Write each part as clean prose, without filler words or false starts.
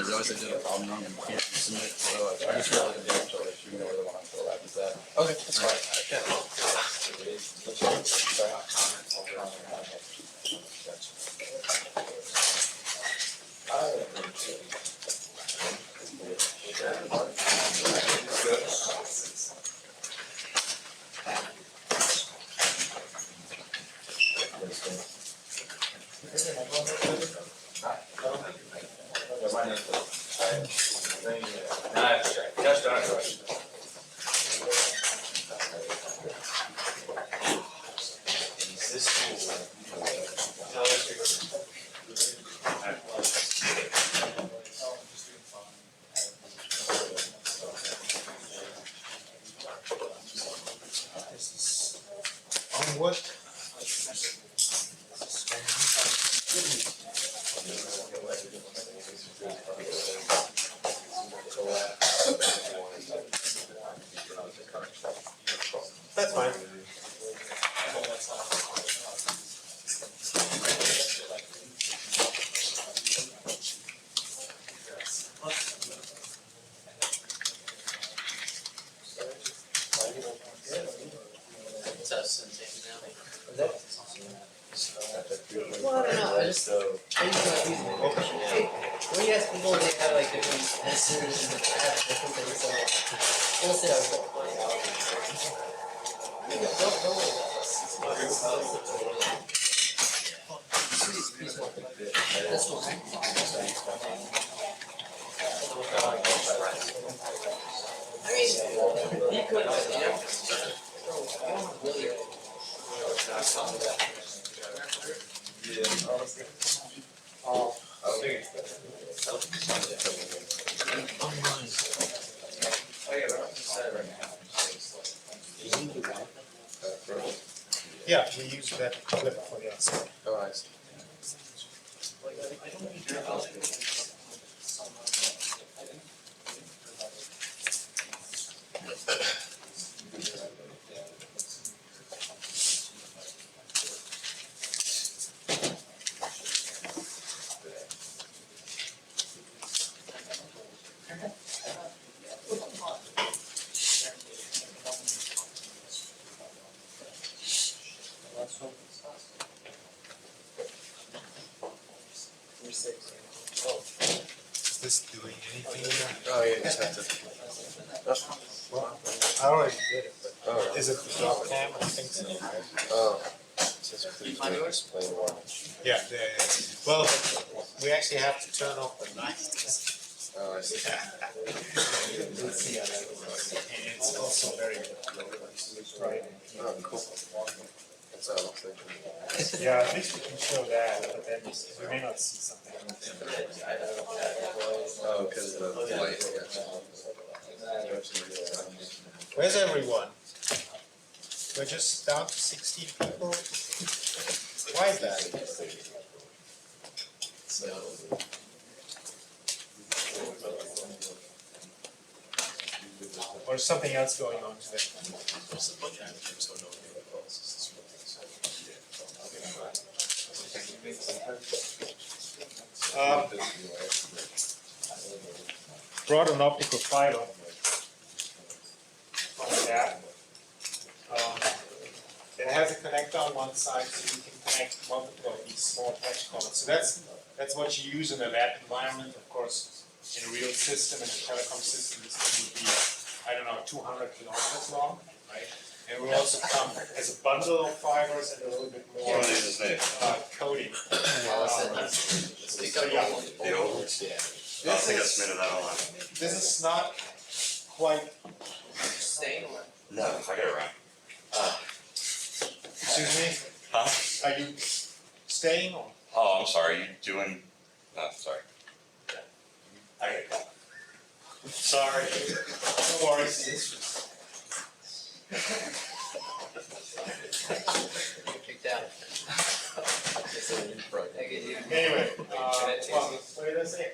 realized I did a problem wrong and can't submit, so I just feel like a damn show that you know where the one on the lab is at. Okay, that's fine. On what? That's fine. It's us and James now. Well, I don't know. I just when you ask people, they have like different answers and have different things. So we'll see how it goes. Don't worry about this. This one. I mean, you could, you know, really. Yeah, we use that clip for the outside. Oh, I see. Is this doing anything here? Oh, yeah, you just have to. Well, I already did it, but Oh, is it the drop cam? I think so. oh. Says please make display one. Yeah, there it is. Well, we actually have to turn off the lights. Oh, I see. Let's see how that works. And it's also very bright. Oh, cool. That's how it looks like. Yeah, at least we can show that, but then we may not see something else. Oh, because of the light, yeah. Where's everyone? We're just down to 16 people. Why is that? Or is something else going on today? Brought an optical fiber like that. It has a connector on one side, so you can connect multiple of these small patch cords. So that's what you use in a lab environment. Of course, in a real system, in a telecom system, this thing would be, I don't know, 200 kilometers long, right? And it will also come as a bundle of fibers and a little bit more coating. This is not quite. Staying away. No, I got it right. Excuse me? Huh? Are you staying or? Oh, I'm sorry. You doing? No, sorry. I. Sorry. No worries. Kicked out. Anyway, well, what did I say?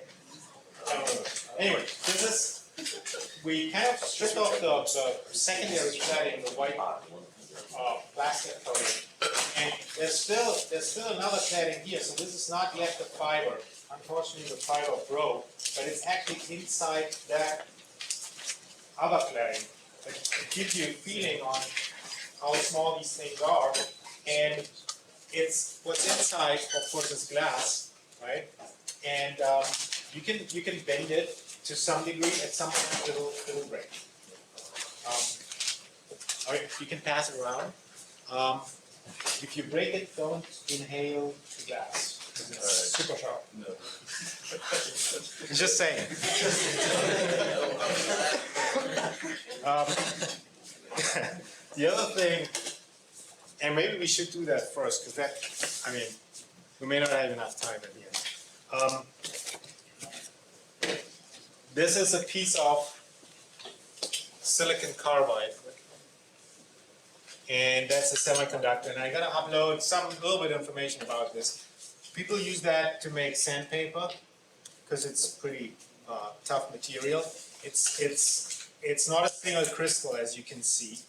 Anyway, this is, we kind of stripped off the secondary cladding, the white plastic coating, and there's still another cladding here. So this is not yet the fiber unfortunately the fiber broke, but it's actually inside that other cladding. It gives you a feeling on how small these things are, and it's what's inside, of course, is glass, right? And you can bend it to some degree. At some point, it'll break. Or you can pass it around. If you break it, don't inhale the glass because it's super sharp. No. Just saying. The other thing, and maybe we should do that first, because that, I mean, we may not have enough time at the end. This is a piece of silicon carbide, and that's a semiconductor, and I'm gonna upload some little bit of information about this. People use that to make sandpaper, because it's pretty tough material. It's not a single crystal, as you can see.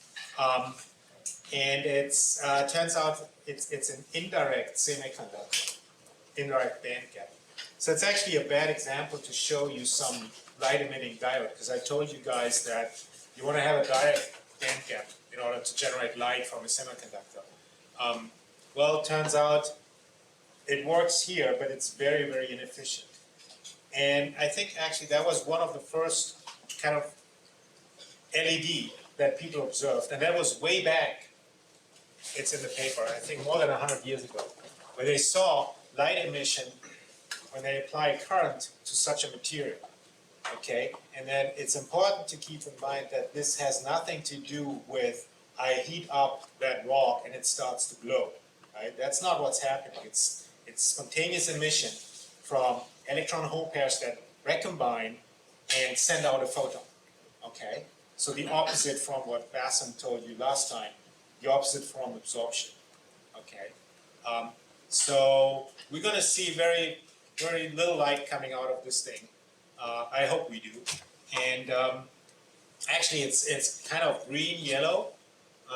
And it's turns out it's an indirect semiconductor, indirect band gap. So it's actually a bad example to show you some light emitting diode, because I told you guys that you want to have a direct band gap in order to generate light from a semiconductor. Well, it turns out it works here, but it's very, very inefficient. And I think actually that was one of the first kind of LED that people observed, and that was way back. It's in the paper, I think more than 100 years ago, where they saw light emission when they apply current to such a material. Okay, and then it's important to keep in mind that this has nothing to do with I heat up that rock and it starts to glow. Right? That's not what's happening. It's spontaneous emission from electron hole pairs that recombine and send out a photon. Okay, so the opposite from what Bassem told you last time, the opposite from absorption. Okay, so we're going to see very, very little light coming out of this thing. I hope we do. And actually, it's kind of green yellow,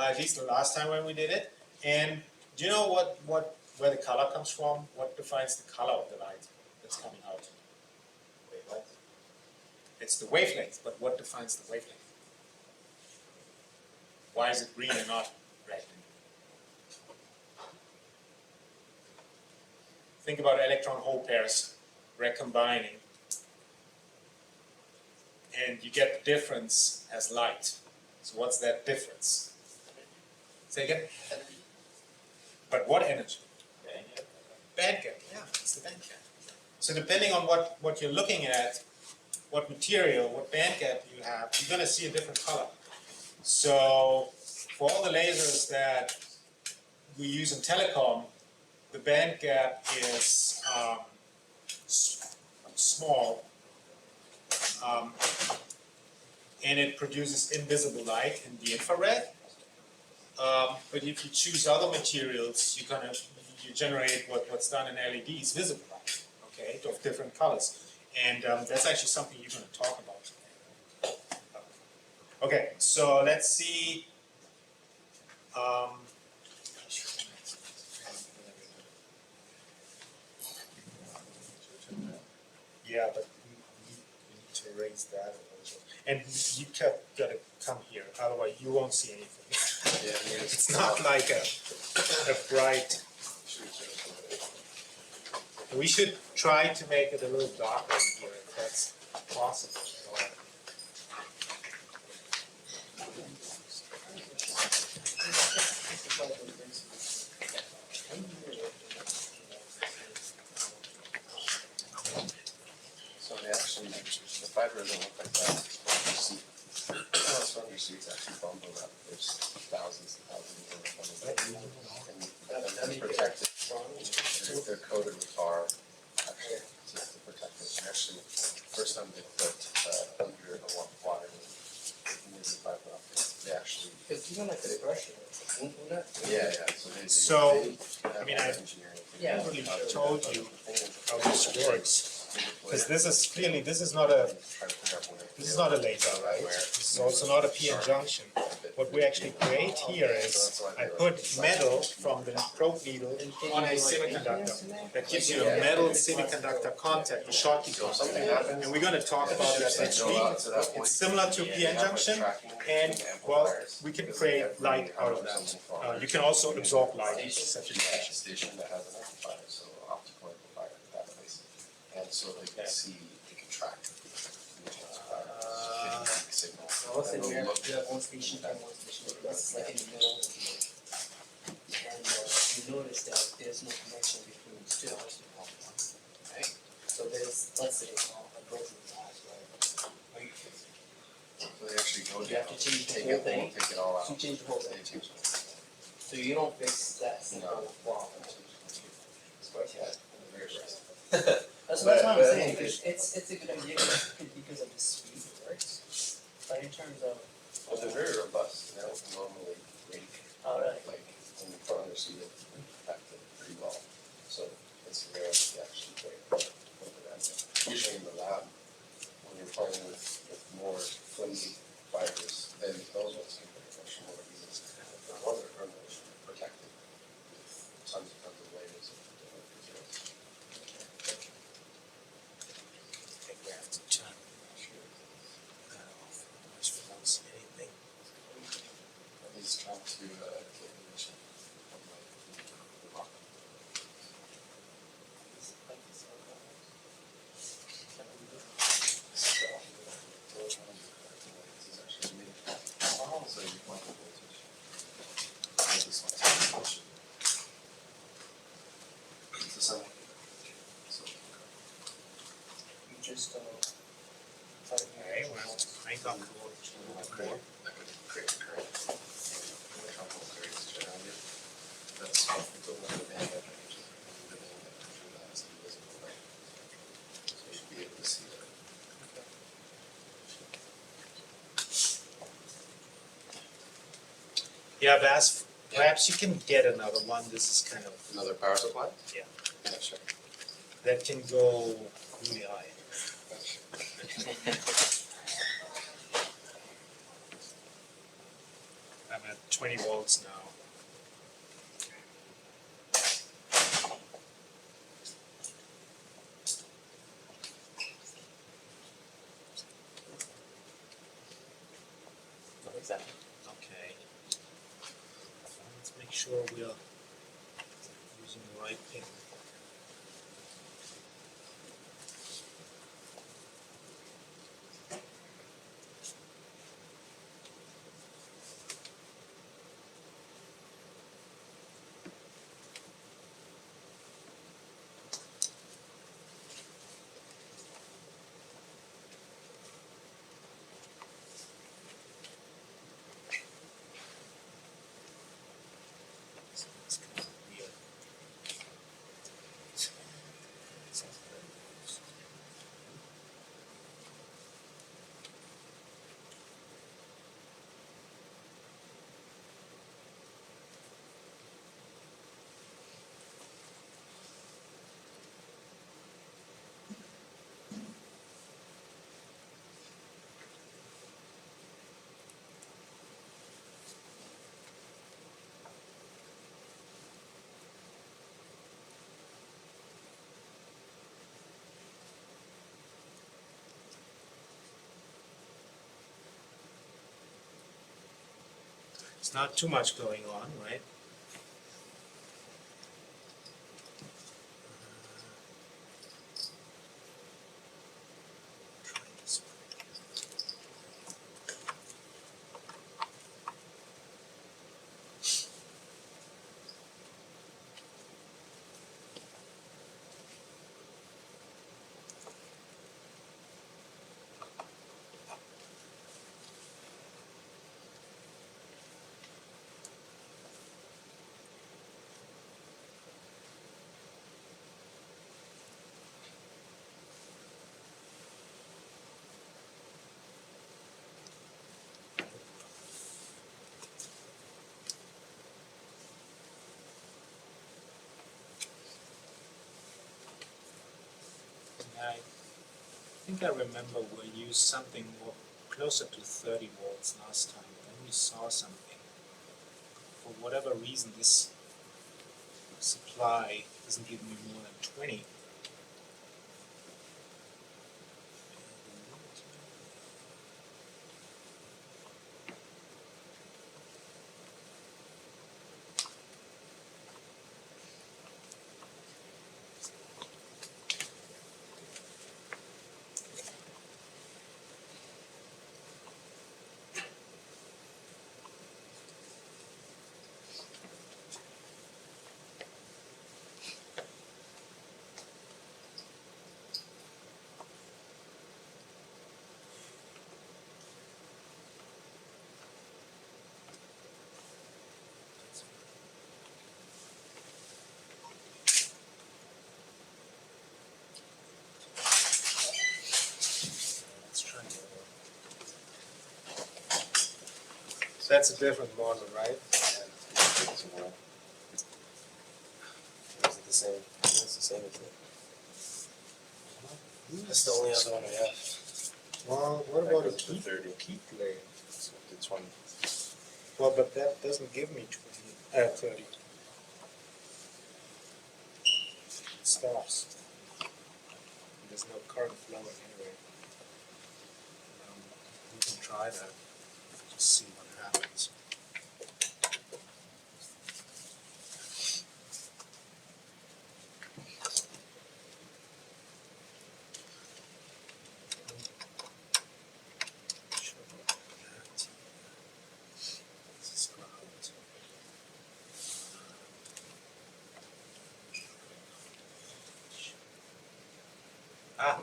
at least the last time when we did it. And do you know where the color comes from? What defines the color of the light that's coming out? Wavelength. It's the wavelength, but what defines the wavelength? Why is it green and not red? Think about electron hole pairs recombining, and you get the difference as light. So what's that difference? Say again? But what energy? Band gap, yeah, it's the band gap. So depending on what you're looking at, what material, what band gap you have, you're going to see a different color. So for all the lasers that we use in telecom, the band gap is small, and it produces invisible light in the infrared. But if you choose other materials, you generate what's done in LEDs, visible light, okay, of different colors. And that's actually something you're going to talk about. Okay, so let's see. Yeah, but we need to raise that a little. And you gotta come here, otherwise you won't see anything. Yeah, It's not like a bright. We should try to make it a little darker in here if that's possible. So they actually, the fiber doesn't look like that. It's from your seats actually bundled up. There's thousands and thousands of them bundled up. And that's protected. They're coated with tar, actually, just to protect it. And actually, first time they put under the water near the fiber optic, they actually. Because you don't like the brush it. Yeah, so they. So, I mean, I really told you how this works. Because this is clearly, this is not a laser, right? This is also not a PN junction. what we actually create here is I put metal from the probe needle on a semiconductor. That gives you a metal semiconductor contact, a Schottky contact. And we're going to talk about that next week. It's similar to a PN junction, and well, we can create light out of that. You can also absorb light in such a fashion. Station that has an amplifier, so optical amplifier database. And so they can see, they can track which signal. Also, we have one station and one station, that's like in the middle. And you notice that there's no connection between the two. Right? So there's, let's say, a broken glass, right? So they actually go You have down, to change the take whole it, thing. take it all out. You change the whole They thing. change it. So you don't fix that simple flaw. That's what I'm saying, it's a good idea because of the speed it works. But in terms of, Well, they're very robust, they don't normally break, alright, like, in the front of their seat, they protect it pretty well. So it's rare that they actually break. Usually in the lab, when you're playing with more flimsy fibers, then those ones can break much more easily. The ones that are protected with tons of layers of different materials. I think we have to turn that off, otherwise we won't see anything. At least trying to get permission from the rock. So you want the voltage. This one's it's the same. So, you just, Okay, well, crank up. I could create a current. Electrical currents around it. That's equivalent to band average. The band average of that is invisible, right? So you should be able to see that. Yeah, Vas, perhaps you can get another one, this is kind of, Another power supply? Yeah. Yeah, sure. that can go UVA. I'm at 20 volts now. exactly. Okay. So let's make sure we are using the right pin. So it's kind of weird. It's not too much going on, right? Try this one. I think I remember we used something more closer to 30 volts last time, didn't you saw something. For whatever reason, this supply doesn't give me more than 20. Let's try it. So that's a different model, right? Is it the same? It's the same, isn't it? That's the only other one I have. Well, what That about a goes for keep 30. lane? So the 20. Well, but that doesn't give me 30. It stops. There's no current flowing anyway. We can try that. Just see what happens. Ah,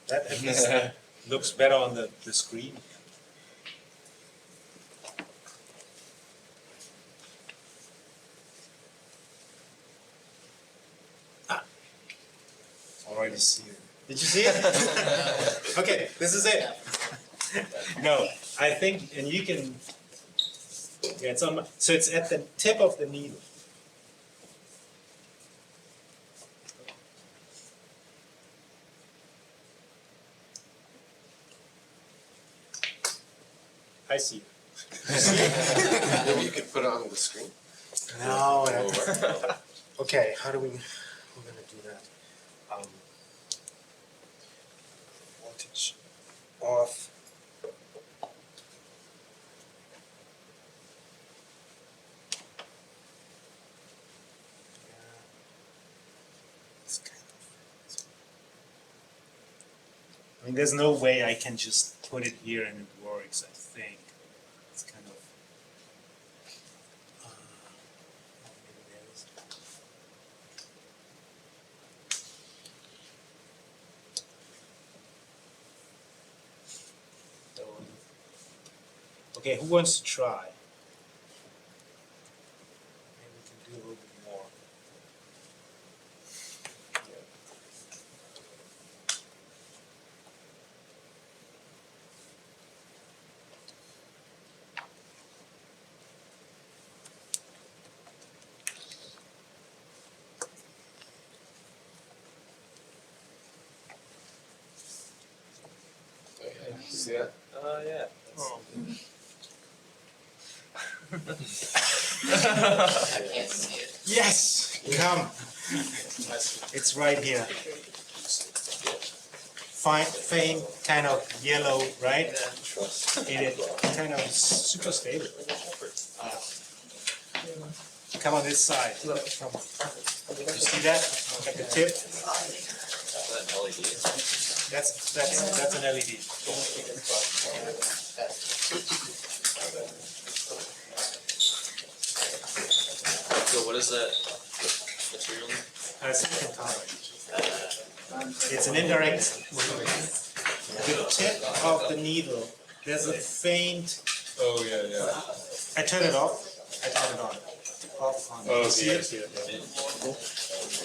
that at least looks better on the screen. Ah, already see it. Did you see it? Okay, this is it. No, I think, and you can, yeah, it's on, so it's at the tip of the needle. I see it. Maybe you could put it on the screen. No, okay, how do we're gonna do that? Voltage off. It's kind of, I mean, there's no way I can just put it here and it works, I think. It's kind of, maybe there is. Okay, who wants to try? Maybe we can do a little bit more. See that? Oh, yeah. I can't see it. Yes, come. It's right here. Fine, faint, kind of yellow, right? And it kind of super stable. Come on this side. Come. You see that at the tip? That LED. That's an LED. So what is that material? Silicon carbide. It's an indirect. The tip of the needle. There's a faint. Oh, yeah. I turn it off. I turn it on. Off on. Oh, You see it?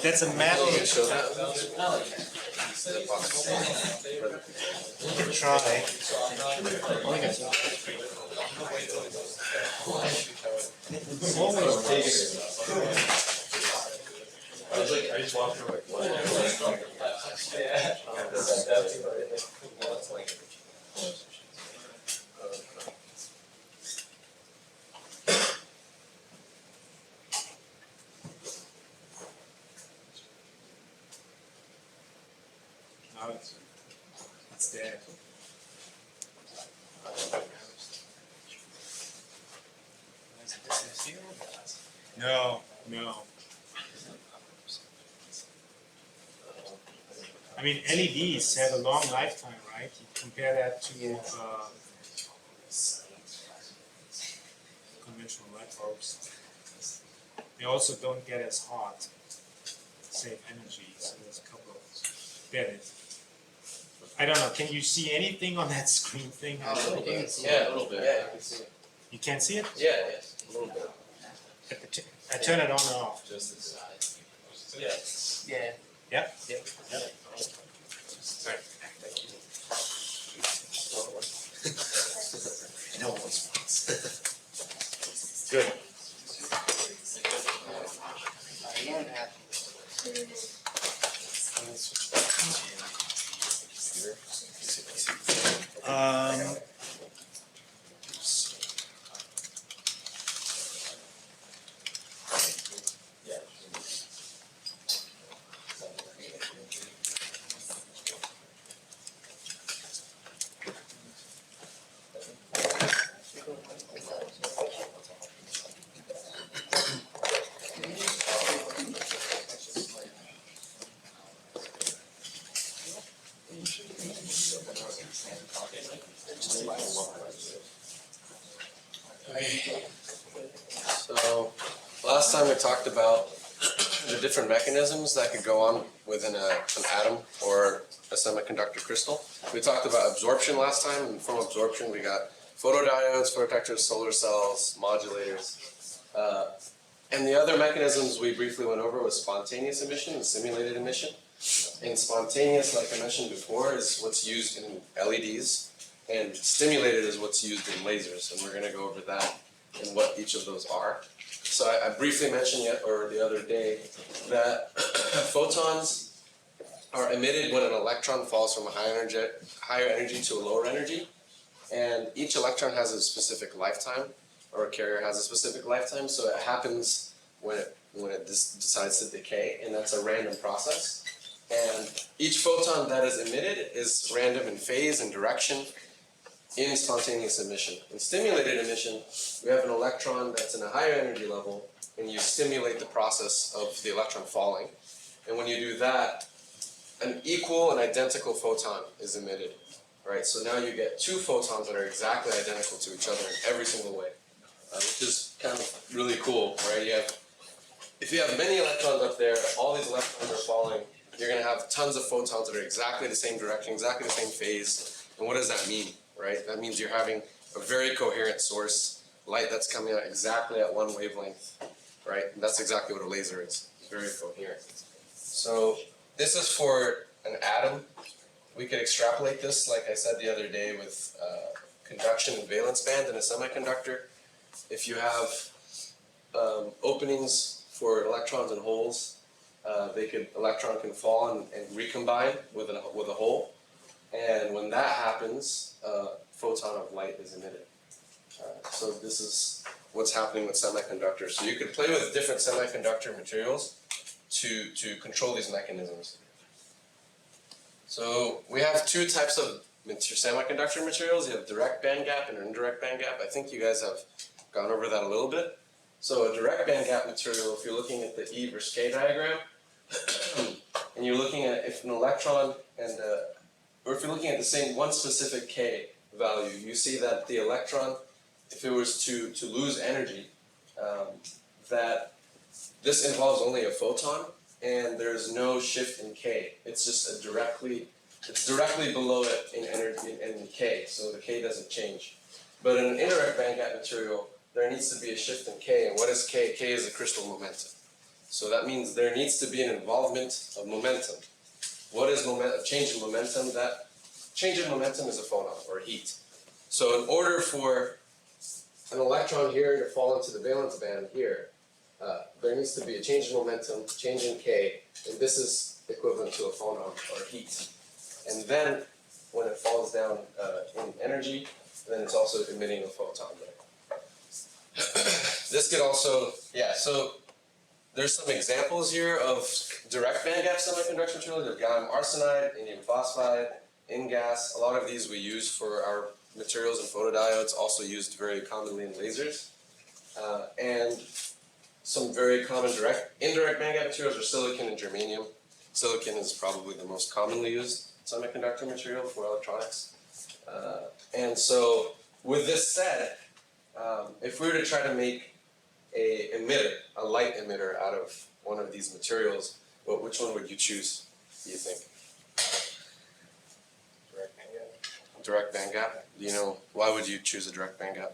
That's a metal. You can show that? We can try. I just walked through like, what? It's dead. No, no. I mean, LEDs have a long lifetime, right? You compare that to conventional light bulbs. They also don't get as hot, save energy, so there's a couple of benefits. I don't know, can you see anything on that screen thing? Yeah, a little bit. Yeah, you can see it. You can't see it? Yeah, a little bit. I turn it on and off. Just as. Yeah. Yeah. Yep. Yep. Sorry. Thank you. No one responds. Good. Year and a half. So, last time we talked about the different mechanisms that could go on within an atom or a semiconductor crystal. We talked about absorption last time, and from absorption we got photodiodes, photodetectors, solar cells, modulators. And the other mechanisms we briefly went over was spontaneous emission and simulated emission. And spontaneous, like I mentioned before, is what's used in LEDs, and stimulated is what's used in lasers, and we're going to go over that and what each of those are. So I briefly mentioned the other day that photons are emitted when an electron falls from a higher energy to a lower energy, and each electron has a specific lifetime, or a carrier has a specific lifetime. So it happens when it decides to decay, and that's a random process. And each photon that is emitted is random in phase and direction in spontaneous emission. In stimulated emission, we have an electron that's in a higher energy level, and you stimulate the process of the electron falling. And when you do that, an equal and identical photon is emitted, right? So now you get two photons that are exactly identical to each other in every single way, which is kind of really cool, right? If you have many electrons up there, all these electrons are falling, you're going to have tons of photons that are exactly the same direction, exactly the same phase. And what does that mean, right? That means you're having a very coherent source, light that's coming out exactly at one wavelength, right? And that's exactly what a laser is. It's very coherent. So this is for an atom. We could extrapolate this, like I said the other day, with conduction and valence band in a semiconductor. If you have openings for electrons and holes, electron can fall and recombine with a hole, and when that happens, a photon of light is emitted. So this is what's happening with semiconductors. So you could play with different semiconductor materials to control these mechanisms. So we have two types of semiconductor materials. You have direct bandgap and indirect bandgap. I think you guys have gone over that a little bit. So a direct bandgap material, if you're looking at the E versus K diagram, and you're looking at if an electron or if you're looking at the same one specific K value, you see that the electron, if it was to lose energy, that this involves only a photon, and there's no shift in K. It's just directly below it in energy in K, so the K doesn't change. But in an indirect bandgap material, there needs to be a shift in K, and what is K? K is the crystal momentum. So that means there needs to be an involvement of momentum. What is change in momentum? That change in momentum is a photon, or heat. So in order for an electron here to fall into the valence band here, there needs to be a change in momentum, change in K, and this is equivalent to a photon, or heat. And then, when it falls down in energy, then it's also emitting a photon there. This could also, so there's some examples here of direct bandgap semiconductor materials. You have gallium arsenide, indium phosphide, in-gas. A lot of these we use for our materials and photodiodes, also used very commonly in lasers. And some very common indirect bandgap materials are silicon and germanium. Silicon is probably the most commonly used semiconductor material for electronics. And so with this said, if we were to try to make a light emitter out of one of these materials, which one would you choose, do you think? Direct bandgap. Direct bandgap? Do you know, why would you choose a direct bandgap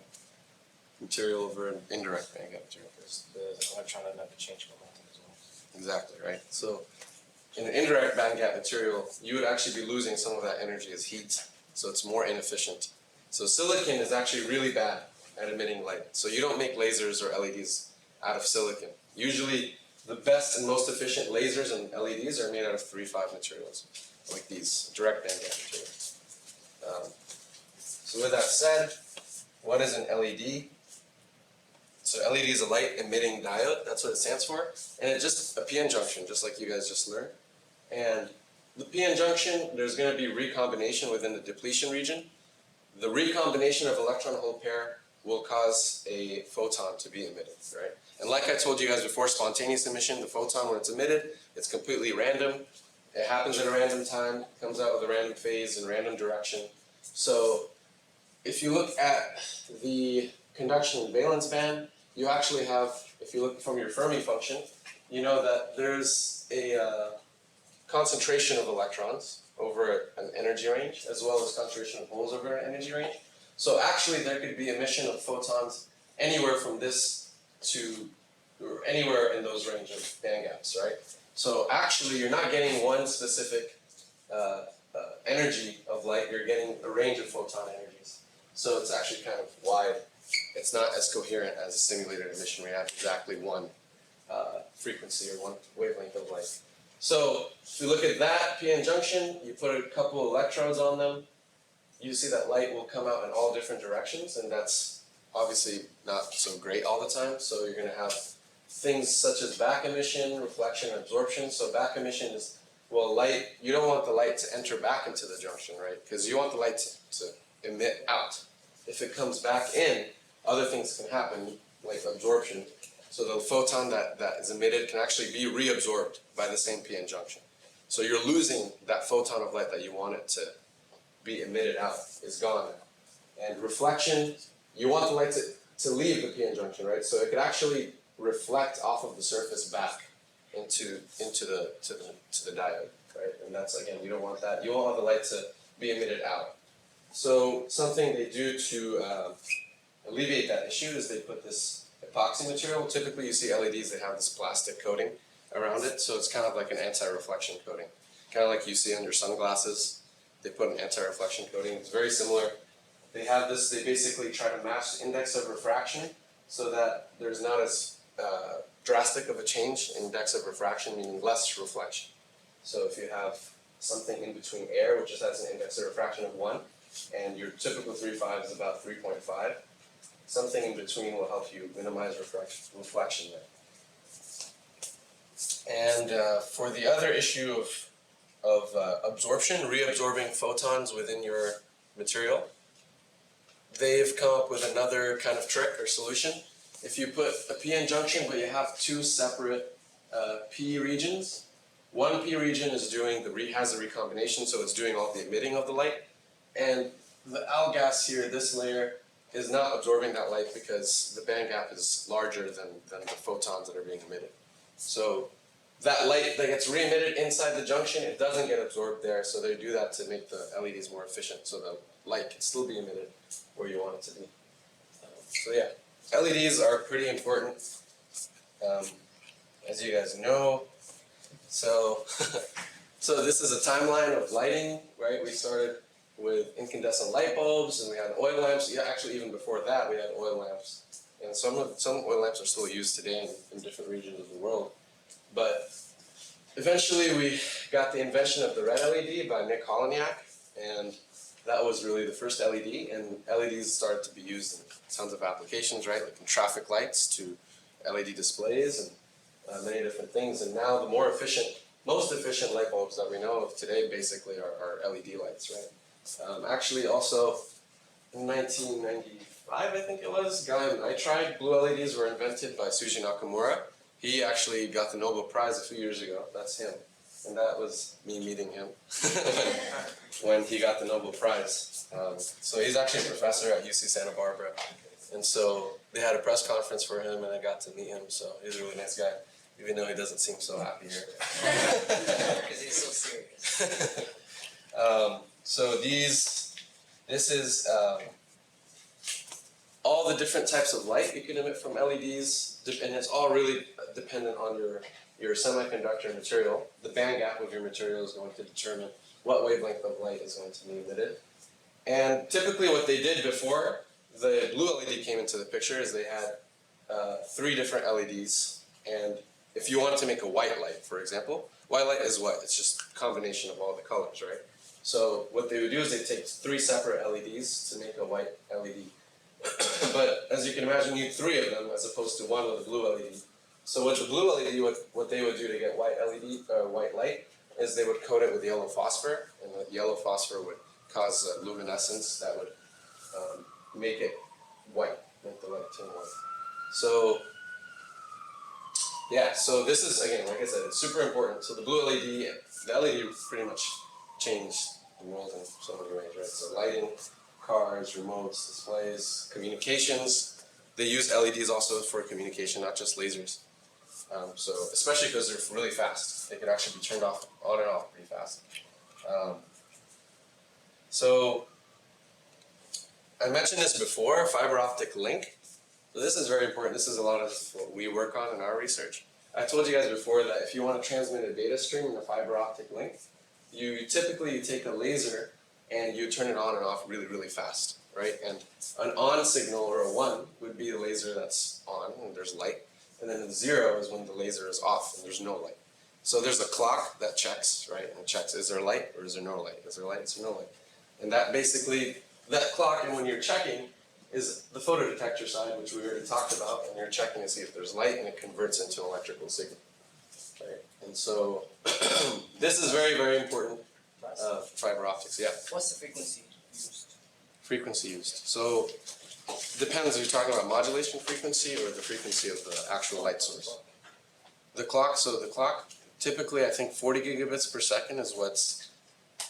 material over an indirect bandgap material? Because the electron doesn't have to change momentum as well. Exactly, right? So in an indirect bandgap material, you would actually be losing some of that energy as heat, so it's more inefficient. So silicon is actually really bad at emitting light. So you don't make lasers or LEDs out of silicon. Usually the best and most efficient lasers and LEDs are made out of 3-5 materials, like these direct bandgap materials. So with that said, what is an LED? So LED is a light emitting diode, that's what it stands for. And it's just a PN junction, just like you guys just learned. And the PN junction, there's going to be recombination within the depletion region. The recombination of electron-hole pair will cause a photon to be emitted, right? And like I told you guys before, spontaneous emission, the photon, when it's emitted, it's completely random. It happens at a random time, comes out with a random phase and random direction. So if you look at the conduction and valence band, you actually have, if you look from your Fermi function, you know that there's a concentration of electrons over an energy range, as well as concentration of holes over an energy range. So actually there could be emission of photons anywhere from this to, or anywhere in those range of band gaps, right? So actually you're not getting one specific energy of light, you're getting a range of photon energies. So it's actually kind of wide. It's not as coherent as a simulated emission where you have exactly one frequency or one wavelength of light. So if you look at that PN junction, you put a couple electrodes on them, you see that light will come out in all different directions, and that's obviously not so great all the time. So you're going to have things such as back emission, reflection, absorption. So back emission is, well, light, you don't want the light to enter back into the junction, right? Because you want the light to emit out. If it comes back in, other things can happen, like absorption. So the photon that is emitted can actually be reabsorbed by the same PN junction. So you're losing that photon of light that you want it to be emitted out, is gone now. And reflection, you want the light to leave the PN junction, right? So it could actually reflect off of the surface back into the diode, right? And that's, again, you don't want that. You want the light to be emitted out. So something they do to alleviate that issue is they put this epoxy material. Typically you see LEDs, they have this plastic coating around it, so it's kind of like an anti-reflection coating. Kind of like you see on your sunglasses, they put an anti-reflection coating. It's very similar. They have this, they basically try to match the index of refraction so that there's not as drastic of a change in index of refraction, meaning less reflection. So if you have something in between air, which just has an index of refraction of 1, and your typical 3.5 is about 3.5, something in between will help you minimize reflection there. And for the other issue of absorption, reabsorbing photons within your material, they've come up with another kind of trick or solution. If you put a PN junction but you have two separate P regions, one P region is doing has the recombination, so it's doing all the emitting of the light, and the Al gas here, this layer, is not absorbing that light because the band gap is larger than the photons that are being emitted. So that light that gets re-emitted inside the junction, it doesn't get absorbed there, so they do that to make the LEDs more efficient, so the light can still be emitted where you want it to be. So yeah, LEDs are pretty important, as you guys know. So, so this is a timeline of lighting, right? We started with incandescent light bulbs, and we had oil lamps. Yeah, actually, even before that, we had oil lamps, and some oil lamps are still used today in different regions of the world. But eventually, we got the invention of the red LED by Nick Holonyak, and that was really the first LED. And LEDs started to be used in tons of applications, right? Like in traffic lights to LED displays and many different things. And now, the more efficient most efficient light bulbs that we know of today basically are LED lights, right? Actually, also in 1995, I think it was, gallium nitride blue LEDs were invented by Suji Nakamura. He actually got the Nobel Prize a few years ago. That's him, and that was me meeting him when he got the Nobel Prize. So he's actually a professor at UC Santa Barbara, and so they had a press conference for him, and I got to meet him. So he's a really nice guy, even though he doesn't seem so happy here. Because he's so serious. So this is all the different types of light you can emit from LEDs, and it's all really dependent on your semiconductor material. The band gap of your material is going to determine what wavelength of light is going to be emitted. And typically what they did before the blue LED came into the picture is they had 3 different LEDs, and if you wanted to make a white light, for example, white light is what? It's just a combination of all the colors, right? So what they would do is they take 3 separate LEDs to make a white LED. But as you can imagine, you need 3 of them as opposed to 1 with a blue LED. So with the blue LED, what they would do to get white white light is they would coat it with yellow phosphor, and the yellow phosphor would cause luminescence that would make it white, make the light turn white. So yeah, so this is, again, like I said, it's super important. So the blue LED, the LED pretty much changed the world in so many ways, right? So lighting, cars, remotes, displays, communications. They use LEDs also for communication, not just lasers. So especially because they're really fast. They could actually be turned off, on and off pretty fast. So I mentioned this before, fiber optic link. So this is very important. This is a lot of what we work on in our research. I told you guys before that if you want to transmit a data stream in a fiber optic link, you typically take a laser and you turn it on and off really, really fast, right? And an on signal, or a 1, would be the laser that's on and there's light. And then 0 is when the laser is off and there's no light. So there's a clock that checks, right? And checks, is there light or is there no light? Is there light, is there no light? And that basically, that clock, and when you're checking, is the photodetector side, which we already talked about, and you're checking to see if there's light, and it converts into an electrical signal, right? And so this is very, very important for fiber optics. Yeah. What's the frequency used? Frequency used. So depends. Are you talking about modulation frequency or the frequency of the actual light source? The clock. So the clock, typically, I think 40 gigabits per second is what's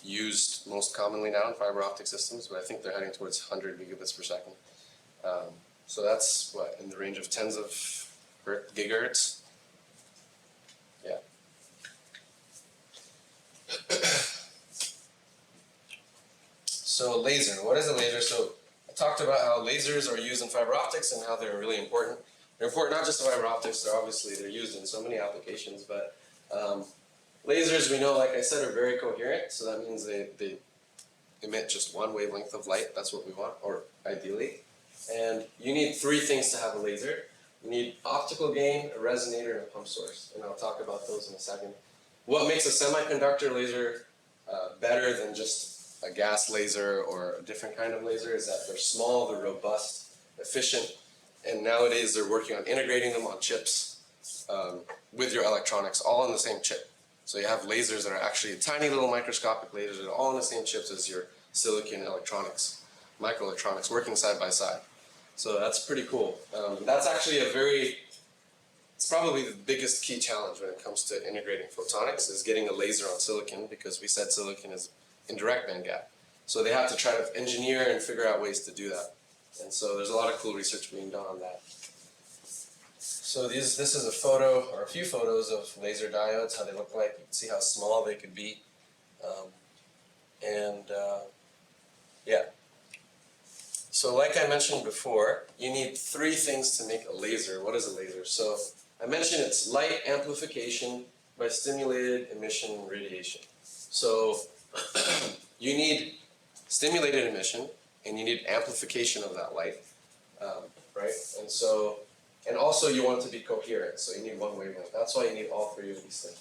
used most commonly now in fiber optic systems, but I think they're heading towards 100 gigabits per second. So that's what, in the range of tens of gigahertz. Yeah. So laser, what is a laser? So I talked about how lasers are used in fiber optics and how they're really important. They're important not just in fiber optics, they're used in so many applications, but lasers, we know, like I said, are very coherent, so that means they emit just one wavelength of light. That's what we want, or ideally. And you need 3 things to have a laser. You need optical gain, a resonator, and a pump source, and I'll talk about those in a second. What makes a semiconductor laser better than just a gas laser or a different kind of laser is that they're small, they're robust, efficient, and nowadays they're working on integrating them on chips with your electronics, all in the same chip. So you have lasers that are actually tiny little microscopic lasers that are all in the same chips as your silicon electronics, microelectronics, working side by side. So that's pretty cool. That's actually it's probably the biggest key challenge when it comes to integrating photonics is getting a laser on silicon, because we said silicon is indirect band gap. So they have to try to engineer and figure out ways to do that. And so there's a lot of cool research being done on that. So this is a photo, or a few photos of laser diodes, how they look like. You can see how small they could be. Yeah. So like I mentioned before, you need 3 things to make a laser. What is a laser? So I mentioned it's light amplification by stimulated emission radiation. So you need stimulated emission, and you need amplification of that light, right? And also you want it to be coherent, so you need one wavelength. That's why you need all 3 of these things.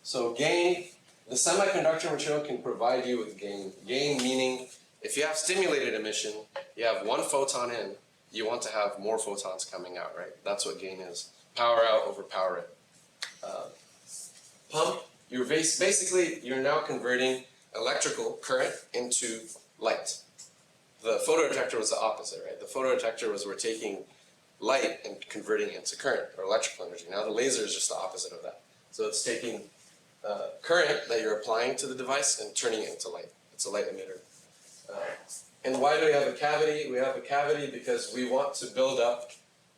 So gain, the semiconductor material can provide you with gain. Gain meaning, if you have stimulated emission, you have 1 photon in, you want to have more photons coming out, right? That's what gain is. Power out over power in. Pump basically you're now converting electrical current into light. The photodetector was the opposite, right? The photodetector was we're taking light and converting it into current or electrical energy. Now the laser is just the opposite of that. So it's taking current that you're applying to the device and turning it into light. It's a light emitter. And why do we have a cavity? We have a cavity because we want to build up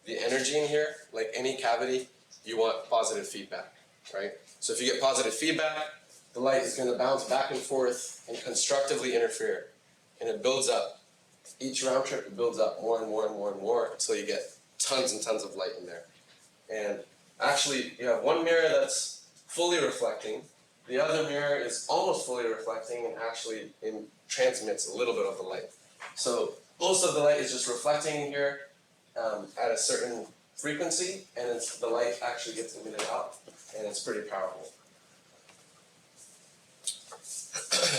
the energy in here. Like any cavity, you want positive feedback, right? So if you get positive feedback, the light is going to bounce back and forth and constructively interfere. And it builds up. Each round trip, it builds up more and more and more and more until you get tons and tons of light in there. And actually, you have one mirror that's fully reflecting. The other mirror is almost fully reflecting and actually transmits a little bit of the light. So most of the light is just reflecting in here at a certain frequency, and the light actually gets emitted out, and it's pretty powerful.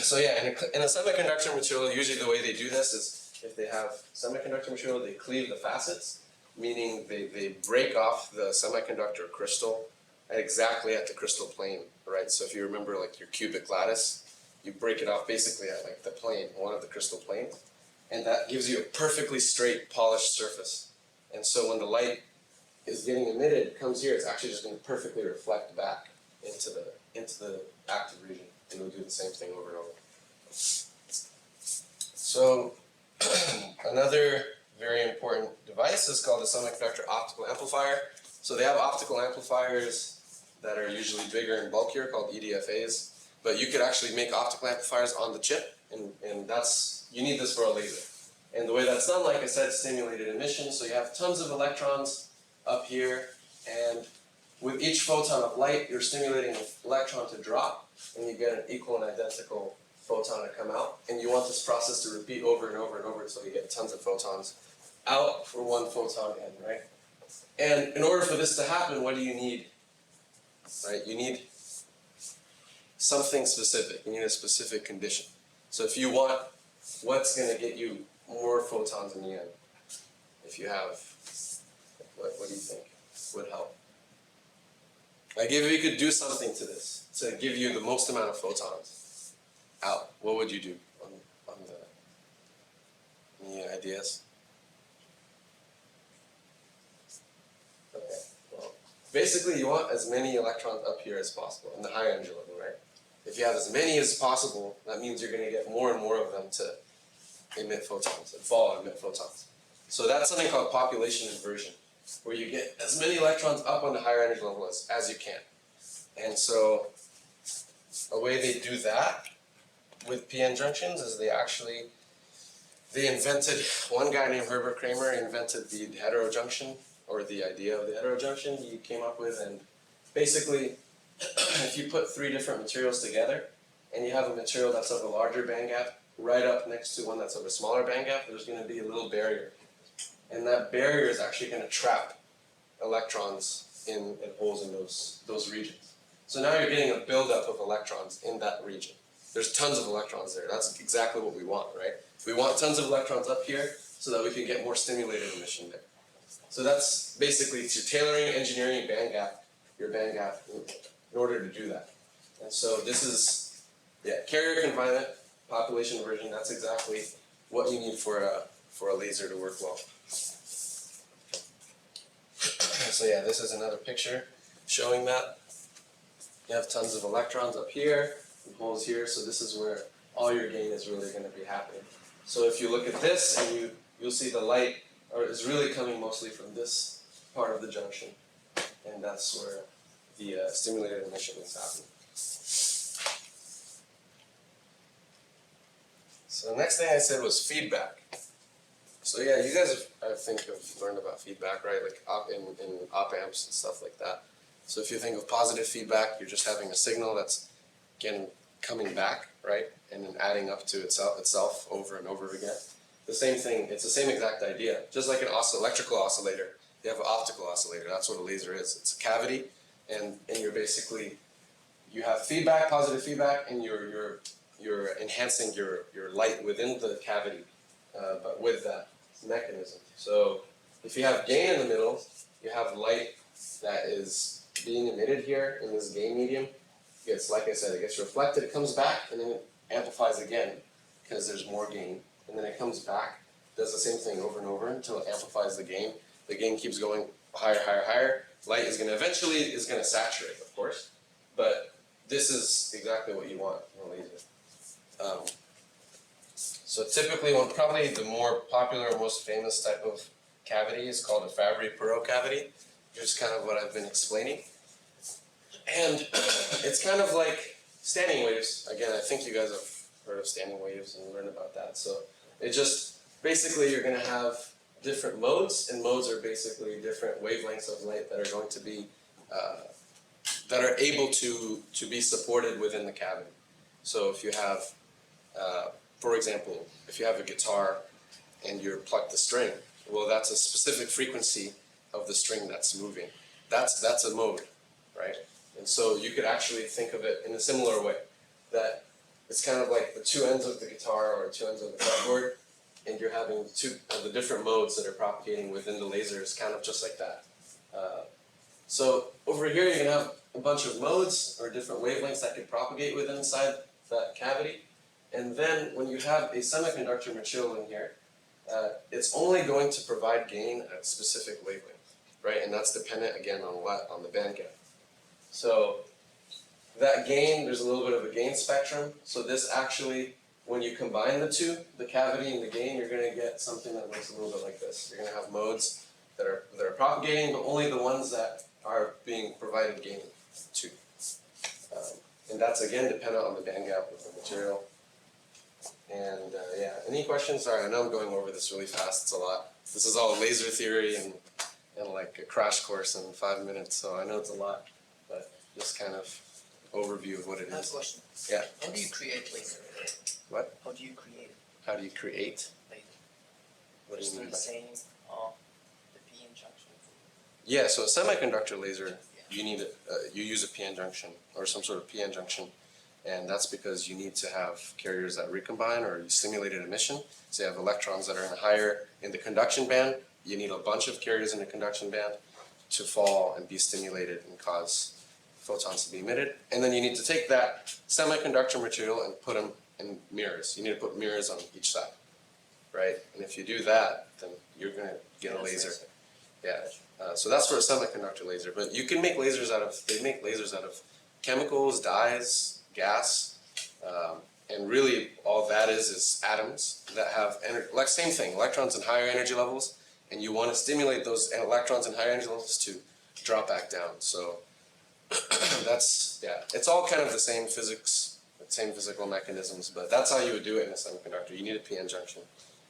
So yeah, in a semiconductor material, usually the way they do this is if they have semiconductor material, they cleave the facets, meaning they break off the semiconductor crystal exactly at the crystal plane, right? So if you remember like your cubic lattice, you break it off basically at like the plane, one of the crystal planes, and that gives you a perfectly straight, polished surface. And so when the light is getting emitted, it comes here, it's actually just going to perfectly reflect back into the active region, and it'll do the same thing over and over. So another very important device is called the semiconductor optical amplifier. So they have optical amplifiers that are usually bigger and bulkier called EDFAs, but you could actually make optical amplifiers on the chip, and you need this for a laser. And the way that's done, like I said, stimulated emission, so you have tons of electrons up here, and with each photon of light, you're stimulating an electron to drop, and you get an equal and identical photon to come out, and you want this process to repeat over and over and over until you get tons of photons out for one photon in, right? And in order for this to happen, what do you need? Right? You need something specific. You need a specific condition. So if you want, what's going to get you more photons in the end? If you have, what do you think would help? Like if you could do something to this to give you the most amount of photons out, what would you do on any ideas? Okay, well, basically you want as many electrons up here as possible in the high energy level, right? If you have as many as possible, that means you're going to get more and more of them to emit photons and fall and emit photons. So that's something called population inversion, where you get as many electrons up on the higher energy level as you can. And so a way they do that with PN junctions is they invented, one guy named Herbert Kramer invented the heterojunction, or the idea of the heterojunction he came up with. And basically, if you put three different materials together and you have a material that's of a larger band gap right up next to one that's of a smaller band gap, there's going to be a little barrier. And that barrier is actually going to trap electrons in holes in those regions. So now you're getting a buildup of electrons in that region. There's tons of electrons there. That's exactly what we want, right? We want tons of electrons up here so that we can get more stimulated emission there. So that's basically, you're tailoring, engineering your band gap in order to do that. And so this is, carrier confinement, population inversion, that's exactly what you need for a laser to work well. So yeah, this is another picture showing that. You have tons of electrons up here and holes here, so this is where all your gain is really going to be happening. So if you look at this, and you'll see the light is really coming mostly from this part of the junction, and that's where the stimulated emission is happening. So the next thing I said was feedback. So yeah, you guys I think have learned about feedback, right? Like in op amps and stuff like that. So if you think of positive feedback, you're just having a signal that's coming back, right? And then adding up to itself over and over again. The same thing, it's the same exact idea. Just like an electrical oscillator, you have an optical oscillator. That's what a laser is. It's a cavity, and you have feedback, positive feedback, and you're enhancing your light within the cavity, but with that mechanism. So if you have gain in the middle, you have light that is being emitted here in this gain medium, gets, like I said, it gets reflected, it comes back, and then it amplifies again, because there's more gain, and then it comes back, does the same thing over and over until it amplifies the gain. The gain keeps going higher, higher, higher. Light is going to eventually saturate, of course, but this is exactly what you want in a laser. So typically, probably the more popular, most famous type of cavity is called a Fabry-Perot cavity, which is kind of what I've been explaining. And it's kind of like standing waves. Again, I think you guys have heard of standing waves and learned about that. So it just, basically you're going to have different modes, and modes are basically different wavelengths of light that are going to be, that are able to be supported within the cavity. So if you have, for example, if you have a guitar and you pluck the string, well, that's a specific frequency of the string that's moving. That's a mode, right? And so you could actually think of it in a similar way, that it's kind of like the two ends of the guitar or two ends of the fretboard, and you're having two of the different modes that are propagating within the lasers, kind of just like that. So over here, you're going to have a bunch of modes or different wavelengths that can propagate within inside that cavity. And then when you have a semiconductor material in here, it's only going to provide gain at a specific wavelength, right? And that's dependent, again, on what? On the band gap. So that gain, there's a little bit of a gain spectrum. So this actually, when you combine the two, the cavity and the gain, you're going to get something that looks a little bit like this. You're going to have modes that are propagating, but only the ones that are being provided gain to. And that's, again, dependent on the band gap of the material. And yeah, any questions? Sorry, I know I'm going over this really fast. It's a lot. This is all laser theory and like a crash course in 5 minutes, so I know it's a lot, but just kind of overview of what it I have a is. question. Yeah. How do you create laser? What? How do you create How do you create? laser? What do you Just mean the by? same, the p-in junction. Yeah, so a semiconductor laser, you need you use a p-n junction or some sort of p-n junction, and that's because you need to have carriers that recombine or stimulated emission. So you have electrons that are in the conduction band. You need a bunch of carriers in the conduction band to fall and be stimulated and cause photons to be emitted. And then you need to take that semiconductor material and put them in mirrors. You need to put mirrors on each side, right? And if you do that, then you're going to get a laser. Yeah. So that's for a semiconductor laser. But you can make lasers they make lasers out of chemicals, dyes, gas, and really all that is atoms that have like same thing, electrons in higher energy levels, and you want to stimulate those electrons in higher energy levels to drop back down. So that's, yeah, it's all kind of the same physics, the same physical mechanisms, but that's how you would do it in a semiconductor. You need a p-n junction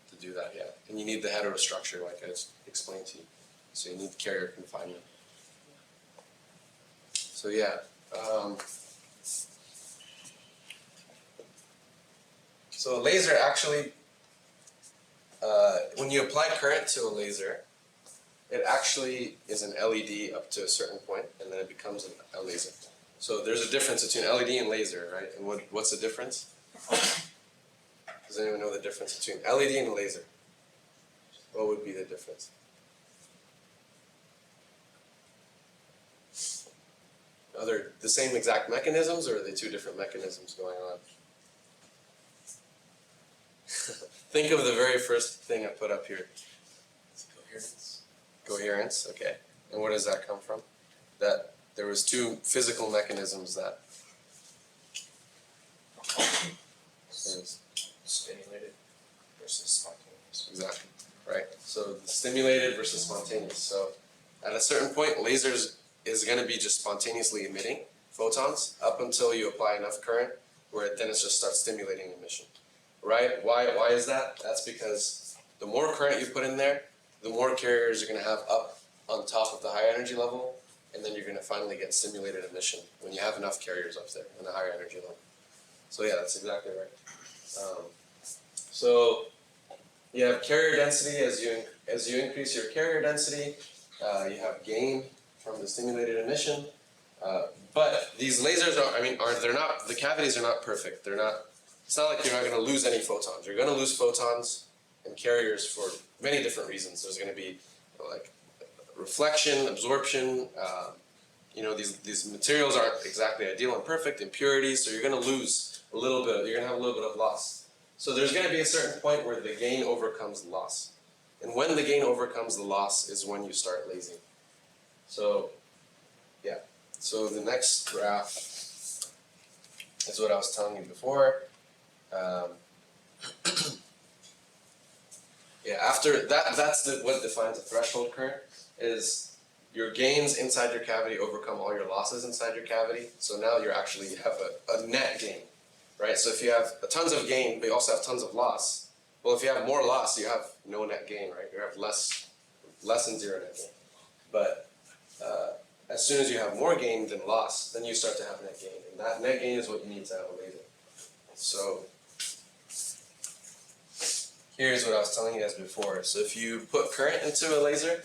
to do that, yeah. And you need the heterostructure like I explained to you. So you need carrier confinement. So yeah. So a laser actually, when you apply current to a laser, it actually is an LED up to a certain point, and then it becomes a laser. So there's a difference between LED and laser, right? And what's the difference? Does anyone know the difference between LED and a laser? What would be the difference? Are they the same exact mechanisms, or are they two different mechanisms going on? Think of the very first thing I put up here. Coherence. Coherence, okay. And where does that come from? That there was two physical mechanisms that Stimulated versus spontaneous. exactly, right? So the stimulated versus spontaneous. So at a certain point, lasers is going to be just spontaneously emitting photons up until you apply enough current where then it just starts stimulating emission, right? Why is that? That's because the more current you put in there, the more carriers you're going to have up on top of the high energy level, and then you're going to finally get stimulated emission when you have enough carriers up there in the higher energy level. So yeah, that's exactly right. So you have carrier density. As you increase your carrier density, you have gain from the stimulated emission. But these lasers they're not, the cavities are not perfect. It's not like you're not going to lose any photons. You're going to lose photons and carriers for many different reasons. There's going to be like reflection, absorption, you know, these materials aren't exactly ideal and perfect, impurities, so you're gonna lose a little bit, you're gonna have a little bit of loss. So there's gonna be a certain point where the gain overcomes the loss. And when the gain overcomes the loss is when you start lasing. So, yeah. So the next graph is what I was telling you before. Yeah, after that, that's what defines a threshold current, is your gains inside your cavity overcome all your losses inside your cavity. So now you have a net gain, right? So if you have tons of gain, but you also have tons of loss, well, if you have more loss, you have no net gain, right? You have less than zero net gain. But as soon as you have more gain than loss, then you start to have net gain. And that net gain is what you need to have a laser. So here's what I was telling you guys before. So if you put current into a laser,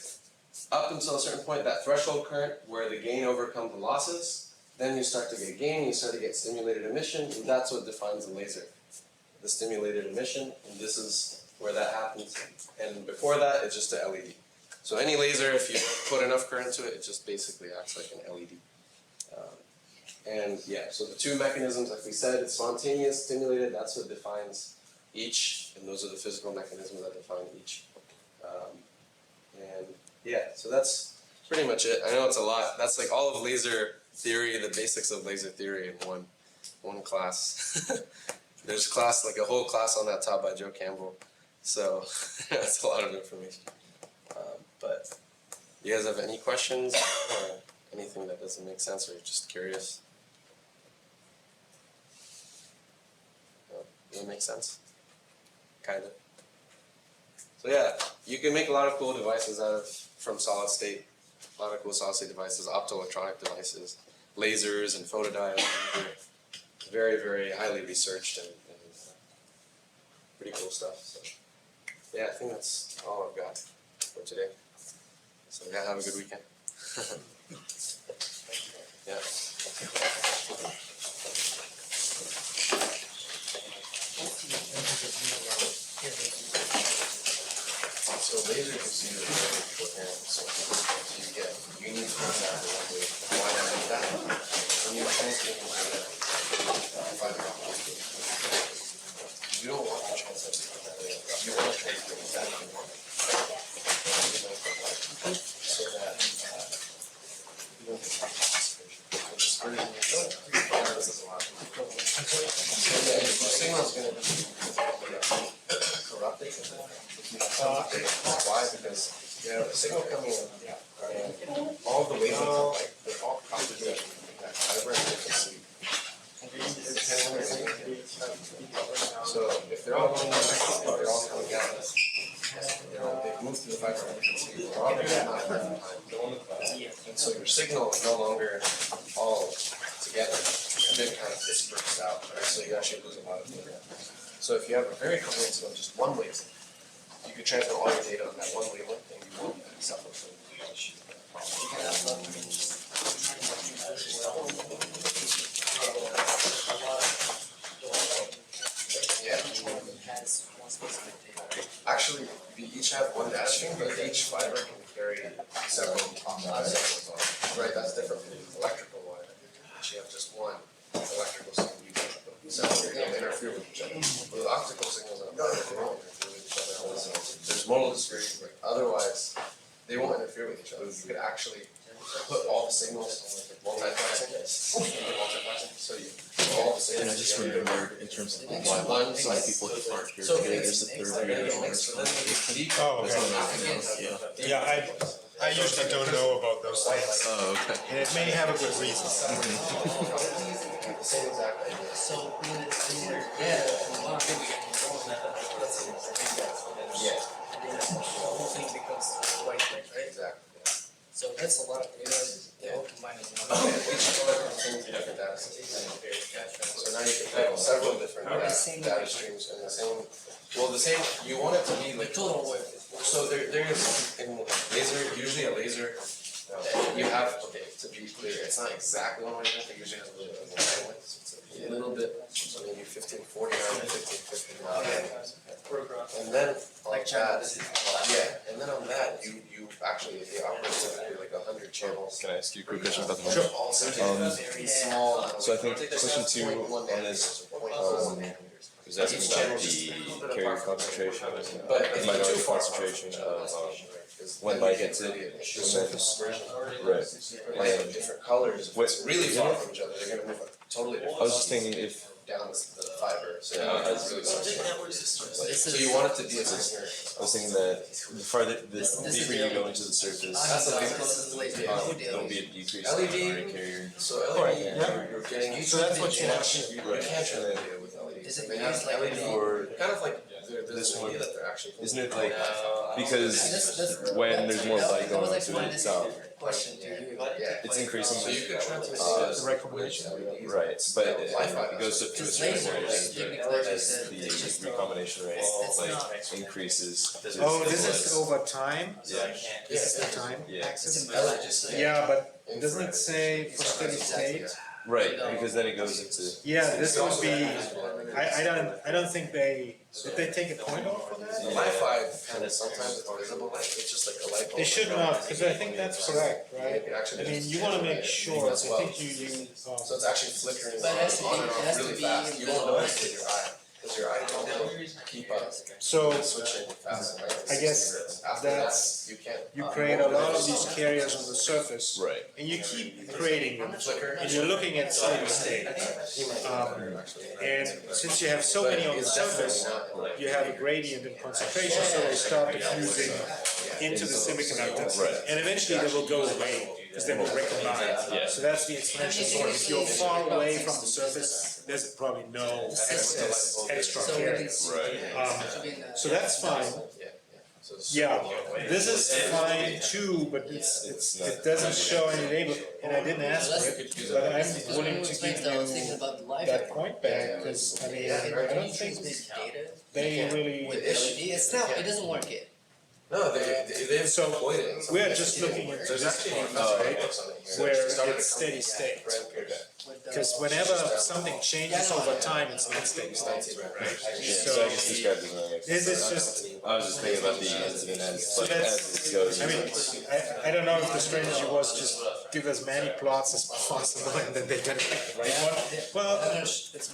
up until a certain point, that threshold current where the gain overcomes the losses, then you start to get gain, you start to get stimulated emission, and that's what defines a laser. The stimulated emission, and this is where that happens. And before that, it's just a LED. So any laser, if you put enough current to it, it just basically acts like an LED. And yeah, so the two mechanisms, like we said, it's spontaneous, stimulated, that's what defines each, and those are the physical mechanisms that define each. And yeah, so that's pretty much it. I know it's a lot. That's like all of laser theory, the basics of laser theory in one class. There's a class, like a whole class on that taught by Joe Campbell. So that's a lot of information. But you guys have any questions or anything that doesn't make sense or you're just curious? No? Does it make sense? Kind of. So yeah, you can make a lot of cool devices from solid state. A lot of cool solid state devices, optoelectronic devices, lasers and photodiodes. Very, very highly researched and pretty cool stuff. So yeah, I think that's all I've got for today. So yeah, have a good weekend. Yeah. So laser gives you a very coherent source. So you need to contact why not do that? When you're transmitting data, fiber optic, you don't want to transmit data. You want to transmit exactly one. So that you don't get dispersion. This is a lot. So yeah, your signal's going to be corrupted. Why? Because you have a signal coming in, and all the wavelengths are like they're all propagating that fiber and frequency. So if they're all going up, if they're all coming out, they move through the fiber frequency. They're all going out at and so your signal is no longer all together. It's been kind of dispersed out, right? So you actually lose a lot of data. So if you have a very coherent signal, just one wavelength, you can transmit all your data on that one wavelength and you won't suffer from the issue. Yeah. Actually, we each have one data stream, but each fiber can carry several signals on it. Right, that's different from the electrical wire. You have just one electrical signal. You can separate them, interfere with each other. With optical signals on a fiber, they won't interfere with each other. There's modal dispersion, but otherwise, they won't interfere with each other. You could actually put all the signals multiplexing. So you put all the signals. And I just remember in terms of one, some people who aren't here so today, there's a third grader on Oh, okay. Yeah. Yeah, I usually don't know about those things, Oh, okay. and it may have a good reason. Same exact idea. So when Yeah, and then the whole thing becomes white, right? exactly. So that's a lot of data, they all combined as one. Each color contains a different data set. So now you can have several different data streams in the same, you want it to be The like, total width. so there's, in laser, usually a laser, you have, okay, to be clear, it's not exactly one wavelength, it usually has a little bit more bandwidth, so it's a little bit, so maybe 1549 or 1559. And then, like that, yeah, and And then on that, you actually, they operate typically like 100 channels. Can I ask you a quick question about the Sure. home? All very small. So I think question 2 on this, was asking about the carrier concentration, But if you're minority too far concentration of, when light hits it, right. Light of different colors, if Wait, it's really far from each other, they're gonna move a totally different. I was just thinking if, Down the fiber, so Yeah, it's really sensitive. This So is- you want it to be a linear. I was thinking that the farther, the This is deeper you go into the surface, That's the big This is the way to there'll be a decrease in LED. minority carrier. So LED, you're getting. So that's what you want. You can't translate it with LED. Is it They have used like LED for kind of like, there's this an one? idea that they're actually. Isn't it like, This- because when there's more light that going was like into my it next itself, question to you. Yeah. it's increasing. So you could transmit Uh, the recommendation. Right, but it goes up to a Because certain lasers, point, typically as lasers, the it's just recombination rate it's like not- increases. Oh, this is over time? Yeah, This is the time yeah, axis? LEDs. Yeah, but doesn't it say for steady state? right, because then it goes into, Yeah, this would be, I don't think did they take a point off for The that? Wi-Fi kind of sometimes it's visible light, it's just like a light bulb. They should not, because I think that's correct, right? It actually I mean, is. you wanna make sure, I think you, So it's actually flickering But it has to be- on and it off has to really be fast. You won't visible. notice with your eye, because your eye don't keep up. so Switching fast and light. I guess After that's- that, you can't. you create a lot of these carriers on the surface, right, and you keep creating them, Flicker. and you're looking at steady state. And since you have so many on the surface, you have a gradient in concentration, so they start diffusing into the semiconductor. Right. And eventually they will go away, because they will recombine. Yeah. So that's the exponential story. If you're far away from the surface, there's probably no excess extra So we can carrier. see. Right. Should be in the- So that's fine. So it's Yeah, super long way. this is fine too, but it doesn't show any label, and I didn't ask for it, but I'm willing to Explains give that I was thinking you about the life. that point back, because I mean, I don't think Data they really. with LED, it's not, it doesn't work yet. No, they've So, avoided it. we're just looking at There's this actually point, right? right, where it's steady state. Because whenever something changes over time, it's not steady state. yeah, So- so I guess describe the dynamics. This is just, I was just thinking about the incident as, like, that's- as it goes. I mean, I don't know if the strategy was just give as many plots as possible and then they can pick the right one. Well,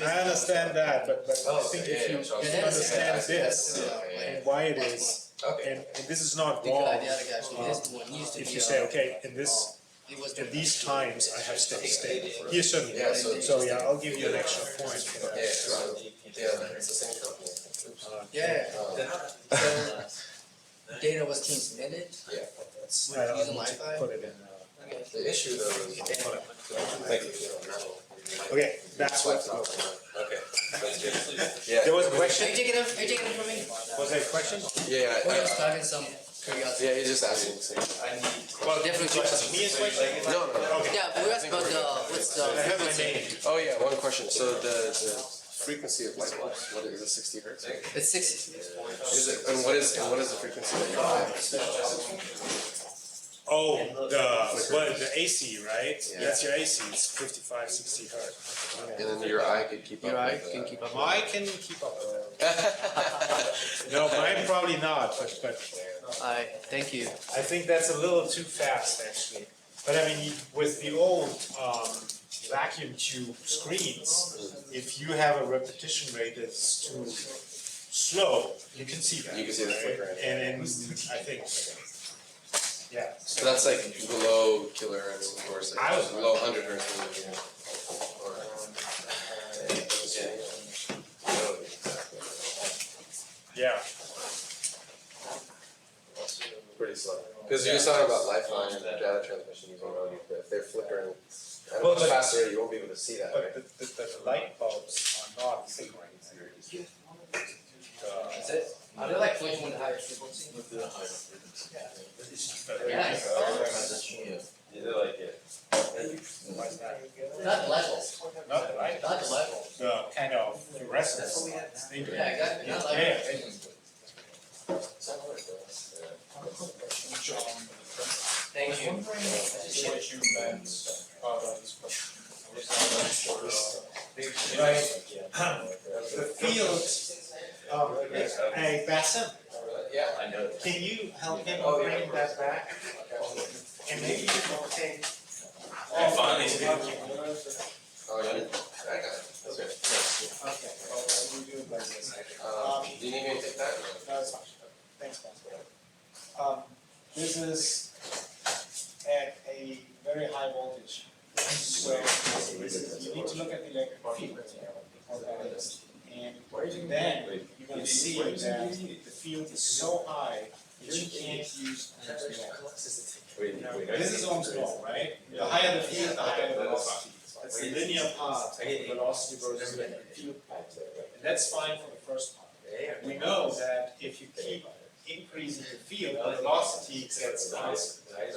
I understand that, but I think if you understand this and why it is, Okay. and this is not The good wrong, idea actually is the one used to be. if you say, okay, in It was at these times, I have steady state. Here certainly, Yeah, so- so yeah, I'll give you an extra point for Yeah, that. it's the same company. Oops. Yeah, Um, so data was transmitted Yeah, I don't using need to Wi-Fi. put it in. the issue though is. Thank you. Okay, that's what, Okay, that's good. Yeah. there was a Are question, you taking them, are you taking them from me? was there a question? Yeah, We're just talking some curiosity. yeah, he just asked me the same. Well, Different questions. me a question? No. Okay, Yeah, but we asked about what's the I have my frequency? name. Oh, yeah, one question, so the frequency of light bulbs, what is it, 60 hertz? It's 60. Is it, and what is the frequency of your eye? Oh, the AC, right? That's your AC, it's 55, 60 hertz. And then your eye could keep up. Your eye with, can keep up. Mine can keep up with that. No, mine probably not, but Thank you. I think that's a little too fast, actually. But I mean, with the old vacuum tube screens, if you have a repetition rate that's too slow, you can see that. You can see the right? flickering. And I think, yeah. So that's like below kilohertz, of course, I was- like below 100 hertz. Or- Yeah. Pretty slow. Because you're just talking about lifeline and data transmission using LED, but if they're flickering at a Well, much but- faster rate, you won't be able to see that. But the light bulbs are not flickering. Is it? Are they like flickering with higher frequency? Yeah. Yeah, they're like, yeah. Not the levels, Not the light, not the levels. the kind of fluorescence. They do. Yeah, exactly, not like. Yeah. Thank you. What you meant about this question. Right, the field of a basin Yeah. I know. Can you help him Oh, yeah. bring that back? And maybe you can take. I finally Okay. did. Oh, yeah? I got it. Okay. Okay, well, we do it like this. Do you need me to take that? No, it's fine. Thanks, man. This is at a very high voltage. So you need to look at the electric field. What that is. And then you're gonna see that the field is so high that you can't use Ohm's law. This is Ohm's law, right? The higher the field, the higher the velocity. It's the linear part of the velocity versus the electric field part. And that's fine for the first part. We know that if you keep increasing the field, the velocity gets constant, right?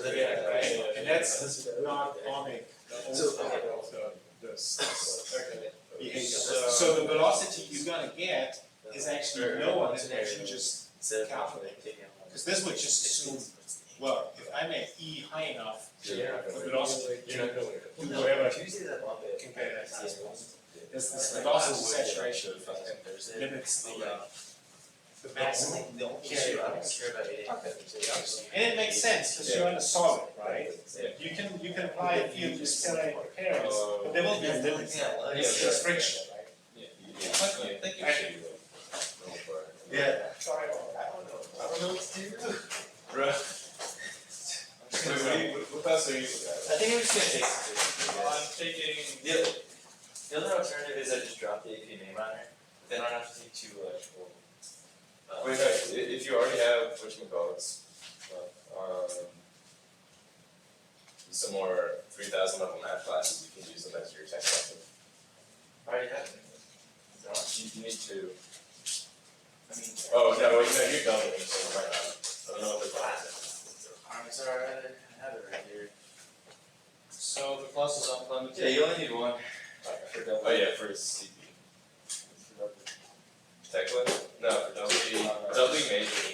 And that's not ohmic, the Ohm's law of the behavior. So the velocity you're gonna get is actually lower than what you just calculated. Because this would just assume, well, if I make E high enough, the velocity can do whatever compared to this. This velocity saturation limits the maximum carry levels. And it makes sense, because you're in a solid, right? You can apply a field to stellar pairs, but there will be a limit. There's friction, right? Yeah. Sorry about that. I don't know what to do. Bro. What class are you at? I think I'm just gonna take some. I'm taking. The other alternative is I just drop the AP name on there, but then I don't have to take two electrical. Wait, no, if you already have whatchamacallits, some more 3,000 level math classes, you can use them as your tech lesson. I already have it. You need to. I mean, Oh, no, wait, no, you're done with it, so right now. I don't know what the class is. I'm sorry, I have it right here. So the plus is unlimited. Yeah, you only need one. Oh, yeah, for CP. Tech list? No, for W major.